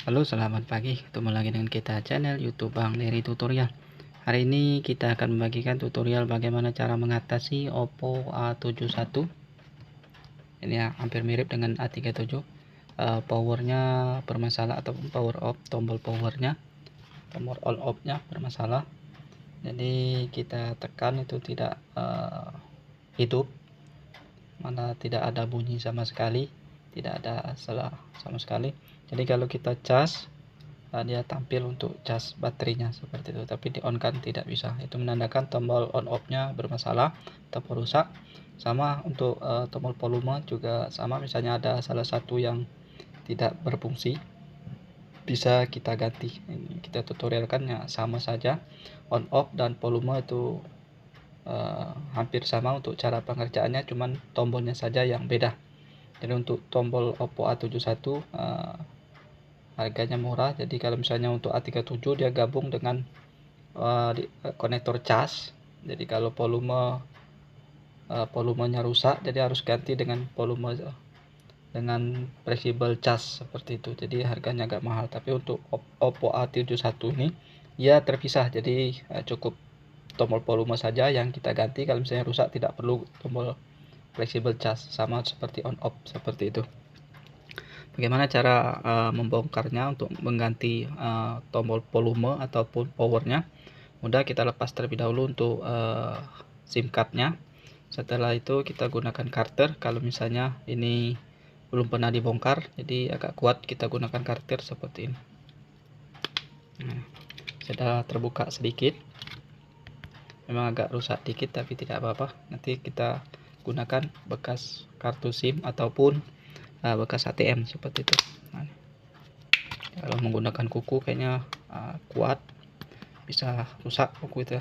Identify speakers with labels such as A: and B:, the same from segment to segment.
A: Halo, selamat pagi. Ketemu lagi dengan kita channel YouTube Bang Leri Tutorial. Hari ini kita akan membagikan tutorial bagaimana cara mengatasi Oppo A71. Ini ya, hampir mirip dengan A37. Powernya bermasalah atau power off, tombol powernya, tombol on off-nya bermasalah. Jadi kita tekan itu tidak hidup, mana tidak ada bunyi sama sekali, tidak ada salah sama sekali. Jadi kalau kita cas, dia tampil untuk cas baterainya seperti itu, tapi di on kan tidak bisa. Itu menandakan tombol on off nya bermasalah atau rusak. Sama untuk tombol volume juga sama, misalnya ada salah satu yang tidak berfungsi, bisa kita ganti. Ini kita tutorialkan ya, sama saja on off dan volume itu hampir sama untuk cara pengerjaannya, cuman tombolnya saja yang beda. Jadi untuk tombol Oppo A71 harganya murah. Jadi kalau misalnya untuk A37 dia gabung dengan konektor cas. Jadi kalau volumenya rusak, jadi harus ganti dengan volume dengan fleksibel cas seperti itu. Jadi harganya agak mahal. Tapi untuk Oppo A71 ini ya terpisah. Jadi cukup tombol volume saja yang kita ganti. Kalau misalnya rusak tidak perlu tombol fleksibel cas, sama seperti on off seperti itu. Bagaimana cara membongkarnya untuk mengganti tombol volume ataupun powernya? Mudah, kita lepas terlebih dahulu untuk SIM cardnya. Setelah itu kita gunakan karter. Kalau misalnya ini belum pernah dibongkar, jadi agak kuat, kita gunakan karter seperti ini. Nah, sudah terbuka sedikit, memang agak rusak dikit tapi tidak apa-apa. Nanti kita gunakan bekas kartu SIM ataupun bekas ATM seperti itu. Nah, kalau menggunakan kuku kayaknya kuat, bisa rusak kuku itu.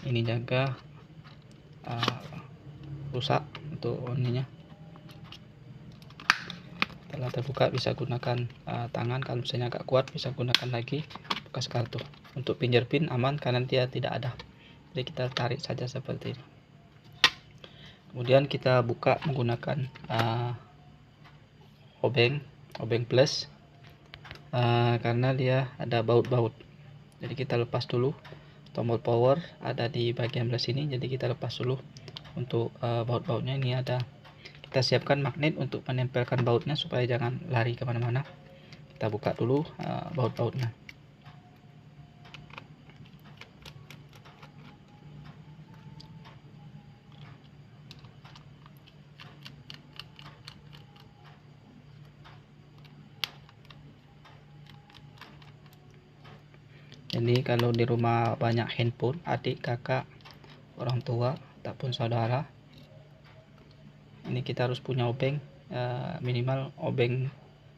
A: Ini jaga rusak untuk ininya. Setelah terbuka bisa gunakan tangan, kalau misalnya agak kuat bisa gunakan lagi bekas kartu. Untuk fingerprint aman karena dia tidak ada, jadi kita tarik saja seperti ini. Kemudian kita buka menggunakan obeng plus, karena dia ada baut-baut. Jadi kita lepas dulu. Tombol power ada di bagian belah sini, jadi kita lepas dulu untuk baut-bautnya. Ini ada, kita siapkan magnet untuk menempelkan bautnya supaya jangan lari kemana-mana. Kita buka dulu baut-bautnya. Jadi kalau di rumah banyak handphone, adik, kakak, orang tua, ataupun saudara, ini kita harus punya obeng, minimal obeng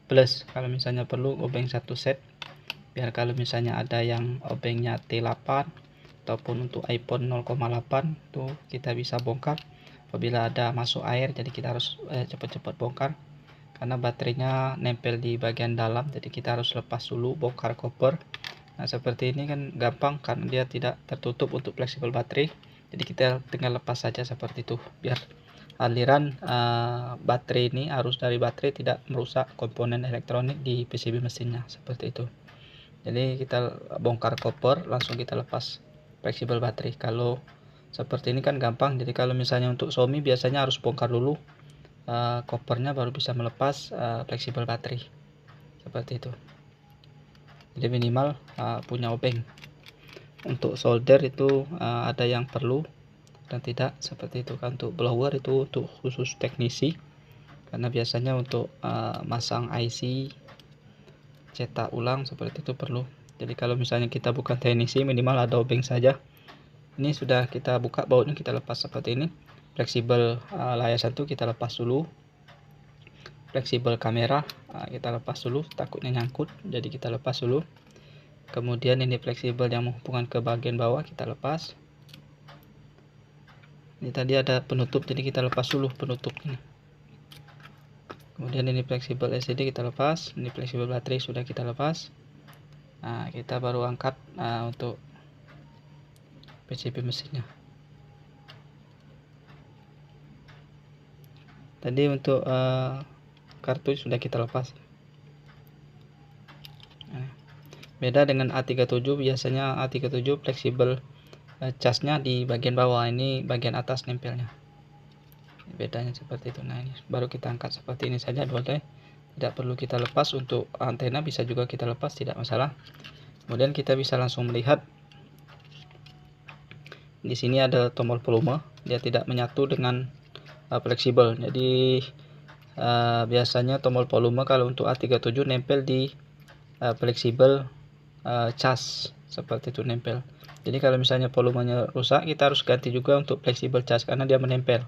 A: plus. Kalau misalnya perlu obeng satu set, biar kalau misalnya ada yang obengnya T8 ataupun untuk iPhone 0,8 tuh kita bisa bongkar apabila ada masuk air. Jadi kita harus cepat-cepat bongkar karena baterainya nempel di bagian dalam, jadi kita harus lepas dulu, bongkar koper. Nah seperti ini kan gampang karena dia tidak tertutup untuk fleksibel baterai, jadi kita tinggal lepas saja seperti itu, biar aliran baterai ini, arus dari baterai tidak merusak komponen elektronik di PCB mesinnya seperti itu. Jadi kita bongkar koper, langsung kita lepas fleksibel baterai. Kalau seperti ini kan gampang. Jadi kalau misalnya untuk Xiaomi biasanya harus bongkar dulu kopernya baru bisa melepas fleksibel baterai seperti itu. Jadi minimal punya obeng. Untuk solder itu ada yang perlu dan tidak seperti itu kan. Untuk blower itu untuk khusus teknisi, karena biasanya untuk masang IC, cetak ulang seperti itu perlu. Jadi kalau misalnya kita bukan teknisi, minimal ada obeng saja. Ini sudah kita buka bautnya, kita lepas seperti ini. Fleksibel layar satu kita lepas dulu. Fleksibel kamera kita lepas dulu, takutnya nyangkut, jadi kita lepas dulu. Kemudian ini fleksibel yang menghubungkan ke bagian bawah kita lepas. Ini tadi ada penutup, jadi kita lepas dulu penutupnya. Kemudian ini fleksibel LCD kita lepas. Ini fleksibel baterai sudah kita lepas. Nah kita baru angkat untuk PCB mesinnya. Tadi untuk kartu sudah kita lepas. Beda dengan A37, biasanya A37 fleksibel casnya di bagian bawah, ini bagian atas nempelnya. Bedanya seperti itu. Nah, ini baru kita angkat seperti ini saja boleh, tidak perlu kita lepas. Untuk antena bisa juga kita lepas, tidak masalah. Kemudian kita bisa langsung melihat di sini ada tombol volume, dia tidak menyatu dengan fleksibel. Jadi biasanya tombol volume kalau untuk A37 nempel di fleksibel cas, seperti itu nempel. Jadi kalau misalnya volumenya rusak, kita harus ganti juga untuk fleksibel cas karena dia menempel.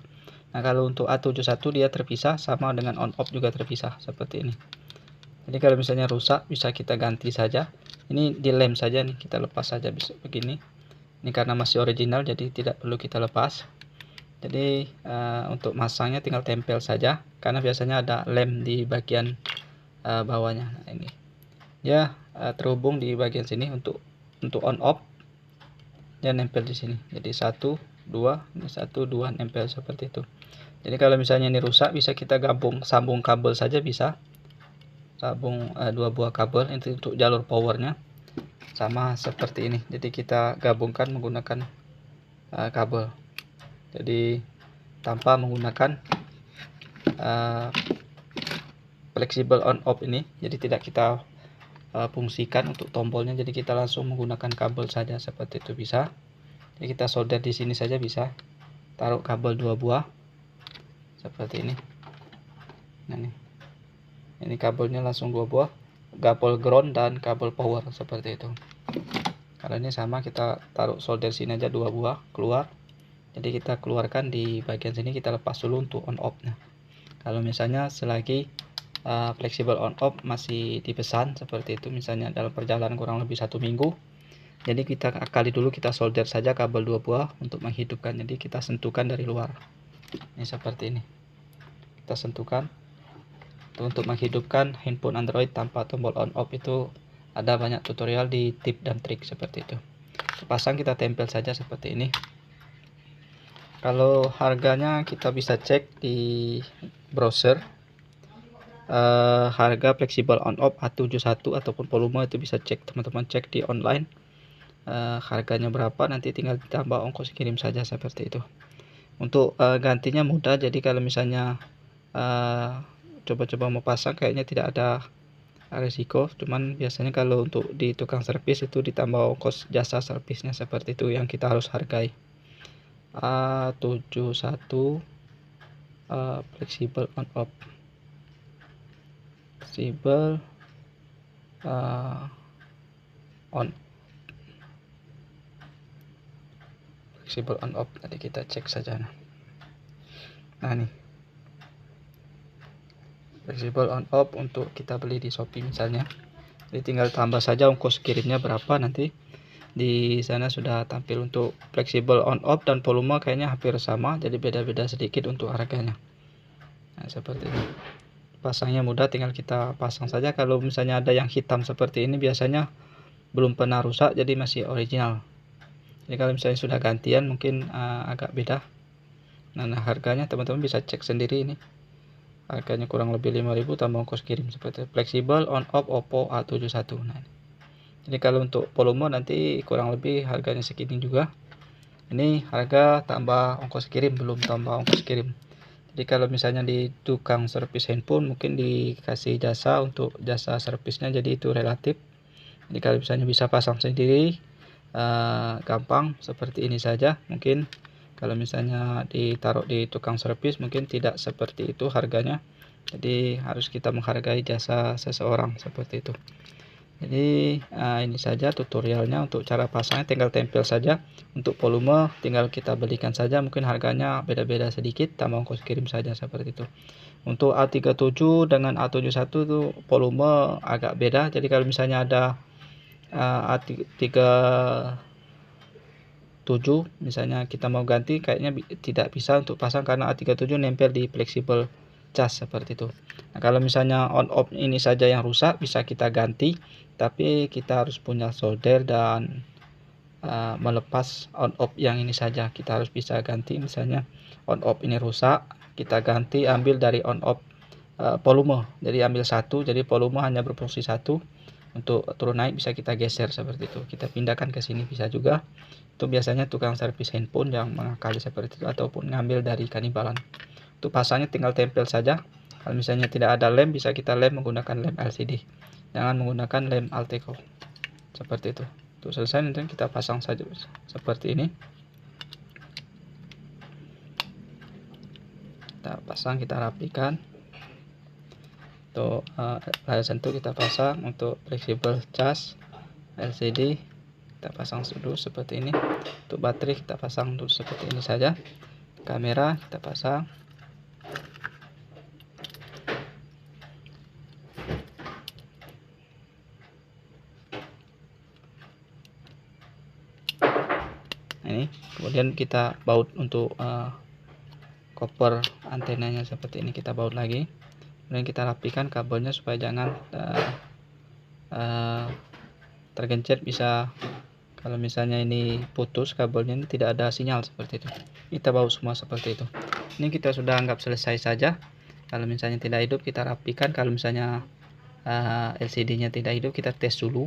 A: Nah, kalau untuk A71 dia terpisah, sama dengan on off juga terpisah seperti ini. Jadi kalau misalnya rusak bisa kita ganti saja. Ini dilem saja nih, kita lepas saja bisa begini. Ini karena masih original jadi tidak perlu kita lepas. Jadi untuk masangnya tinggal tempel saja karena biasanya ada lem di bagian bawahnya. Nah, ini ya terhubung di bagian sini untuk on off dia nempel di sini. Jadi 1 2 nempel seperti itu. Jadi kalau misalnya ini rusak bisa kita sambung kabel saja, bisa sambung 2 buah kabel itu untuk jalur powernya, sama seperti ini. Jadi kita gabungkan menggunakan kabel, jadi tanpa menggunakan fleksibel on off ini, jadi tidak kita fungsikan untuk tombolnya. Jadi kita langsung menggunakan kabel saja seperti itu bisa. Jadi kita solder di sini saja bisa, taruh kabel 2 buah seperti ini. Nah, ini kabelnya langsung 2 buah, kabel ground dan kabel power seperti itu. Kalau ini sama, kita taruh solder sini aja 2 buah keluar. Jadi kita keluarkan di bagian sini, kita lepas dulu untuk on off. Nah, kalau misalnya selagi fleksibel on off masih dipesan seperti itu, misalnya dalam perjalanan kurang lebih 1 minggu, jadi kita kali dulu kita solder saja kabel 2 buah untuk menghidupkan. Jadi kita sentuhkan dari luar, ini seperti ini, kita sentuhkan untuk menghidupkan handphone Android tanpa tombol on off. Itu ada banyak tutorial di tip dan trik seperti itu. Pasang kita tempel saja seperti ini. Kalau harganya kita bisa cek di browser, harga fleksibel on off A71 ataupun volume itu bisa cek, teman-teman cek di online harganya berapa, nanti tinggal ditambah ongkos kirim saja seperti itu. Untuk gantinya mudah, jadi kalau misalnya coba-coba mau pasang kayaknya tidak ada risiko, cuman biasanya kalau untuk di tukang servis itu ditambah ongkos jasa servisnya seperti itu yang kita harus hargai. A71 fleksibel on off, fleksibel on fleksibel on off. Tadi kita cek saja. Nah, nih fleksibel on off untuk kita beli di Shopee misalnya. Jadi tinggal tambah saja ongkos kirimnya berapa, nanti di sana sudah tampil. Untuk fleksibel on off dan volume kayaknya hampir sama, jadi beda-beda sedikit untuk harganya. Nah, seperti ini. Pasangnya mudah, tinggal kita pasang saja. Kalau misalnya ada yang hitam seperti ini biasanya belum pernah rusak, jadi masih original. Jadi kalau misalnya sudah gantian mungkin agak beda. Nah, harganya teman-teman bisa cek sendiri ini. Harganya kurang lebih 5.000 tambah ongkos kirim seperti fleksibel on off Oppo A71. Nah, jadi kalau untuk volume nanti kurang lebih harganya segini juga. Ini harga tambah ongkos kirim, belum tambah ongkos kirim. Jadi kalau misalnya di tukang servis handphone mungkin dikasih jasa untuk jasa servisnya, jadi itu relatif. Jadi kalau misalnya bisa pasang sendiri gampang seperti ini saja. Mungkin kalau misalnya ditaruh di tukang servis mungkin tidak seperti itu harganya. Jadi harus kita menghargai jasa seseorang seperti itu. Jadi ini saja tutorialnya. Untuk cara pasangnya tinggal tempel saja. Untuk volume tinggal kita belikan saja, mungkin harganya beda-beda sedikit, tambah ongkos kirim saja seperti itu. Untuk A37 dengan A71 itu volume agak beda. Jadi kalau misalnya ada A37 misalnya kita mau ganti, kayaknya tidak bisa untuk pasang karena A37 nempel di fleksibel cas seperti itu. Nah, kalau misalnya on off ini saja yang rusak bisa kita ganti, tapi kita harus punya solder dan melepas on off yang ini saja. Kita harus bisa ganti, misalnya on off ini rusak, kita ganti ambil dari on off volume, jadi ambil satu, jadi volume hanya berfungsi satu. Untuk turun naik bisa kita geser seperti itu, kita pindahkan ke sini bisa juga. Itu biasanya tukang servis handphone yang mengakali seperti itu, ataupun ngambil dari Kanibalan. Untuk pasangnya tinggal tempel saja. Kalau misalnya tidak ada lem, bisa kita lem menggunakan lem LCD, jangan menggunakan lem Alteco seperti itu. Untuk selesai nanti kita pasang saja seperti ini. Kita pasang, kita rapikan. Untuk layar sentuh kita pasang. Untuk fleksibel cas LCD kita pasang dulu seperti ini. Untuk baterai kita pasang dulu seperti ini saja. Kamera kita pasang. Ini kemudian kita baut untuk koper antenanya seperti ini, kita baut lagi. Kemudian kita rapikan kabelnya supaya jangan tergencet. Bisa kalau misalnya ini putus kabelnya, ini tidak ada sinyal seperti itu, kita baut semua seperti itu. Ini kita sudah anggap selesai saja. Kalau misalnya tidak hidup kita rapikan. Kalau misalnya LCD-nya tidak hidup, kita tes dulu.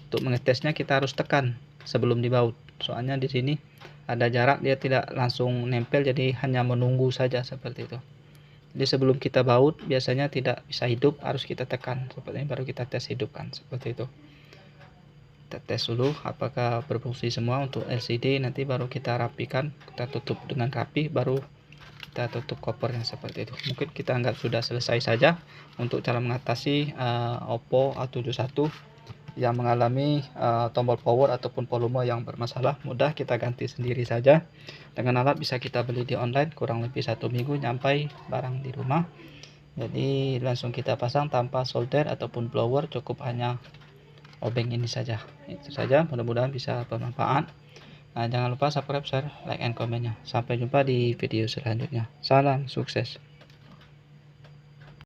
A: Untuk mengetesnya kita harus tekan sebelum dibaut, soalnya di sini ada jarak, dia tidak langsung nempel, jadi hanya menunggu saja seperti itu. Jadi sebelum kita baut biasanya tidak bisa hidup, harus kita tekan seperti ini, baru kita tes hidupkan seperti itu. Kita tes dulu apakah berfungsi semua. Untuk LCD nanti baru kita rapikan, kita tutup dengan rapi, baru kita tutup kopernya seperti itu. Mungkin kita anggap sudah selesai saja untuk cara mengatasi Oppo A71 yang mengalami tombol power ataupun volume yang bermasalah. Mudah, kita ganti sendiri saja. Dengan alat bisa kita beli di online, kurang lebih 1 minggu nyampai barang di rumah. Jadi langsung kita pasang tanpa solder ataupun blower, cukup hanya obeng ini saja. Itu saja, mudah-mudahan bisa bermanfaat. Jangan lupa subscribe, share, like, and komennya. Sampai jumpa di video selanjutnya. Salam sukses.